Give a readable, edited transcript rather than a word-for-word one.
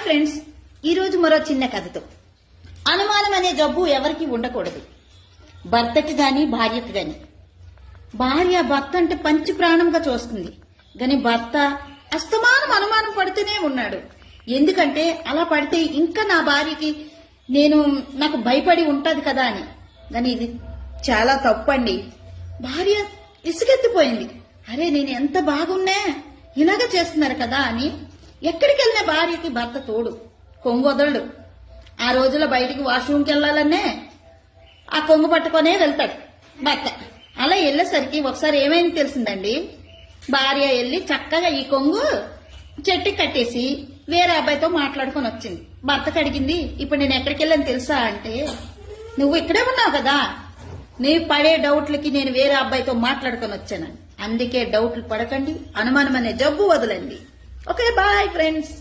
Friends, ఈరోజు మరో చిన్న కథతో. అనుమానం అనే జబ్బు ఎవరికి ఉండకూడదు, భర్తకి గాని భార్యకి గాని. భార్య భర్త అంటే పంచి ప్రాణంగా చూస్తుంది, గాని భర్త అస్తమానం అనుమానం పడుతూనే ఉన్నాడు. ఎందుకంటే అలా పడితే ఇంకా నా భార్యకి నాకు భయపడి ఉంటది కదా అని. కానీ ఇది చాలా తప్పండి. భార్య ఇసుకెత్తిపోయింది. అరే నేను ఎంత బాగున్నా ఇలాగ చేస్తున్నారు కదా అని. ఎక్కడికి వెళ్ళిన భార్యకి భర్త తోడు, కొంగు వదలడు. ఆ రోజుల్లో బయటికి వాష్రూమ్కి వెళ్ళాలనే ఆ కొంగు పట్టుకొనే వెళ్తాడు భర్త. అలా వెళ్ళేసరికి ఒకసారి ఏమైంది తెలిసిందండి, భార్య వెళ్ళి చక్కగా ఈ కొంగు చెట్టుకి కట్టేసి వేరే అబ్బాయితో మాట్లాడుకొని వచ్చింది. భర్తకు అడిగింది, ఇప్పుడు నేను ఎక్కడికి వెళ్ళని తెలుసా అంటే, నువ్వు ఇక్కడే ఉన్నావు కదా, నీ పడే డౌట్లకి నేను వేరే అబ్బాయితో మాట్లాడుకొని వచ్చాను. అందుకే డౌట్లు పడకండి, అనుమానం అనే జబ్బు వదలండి. Okay, bye friends.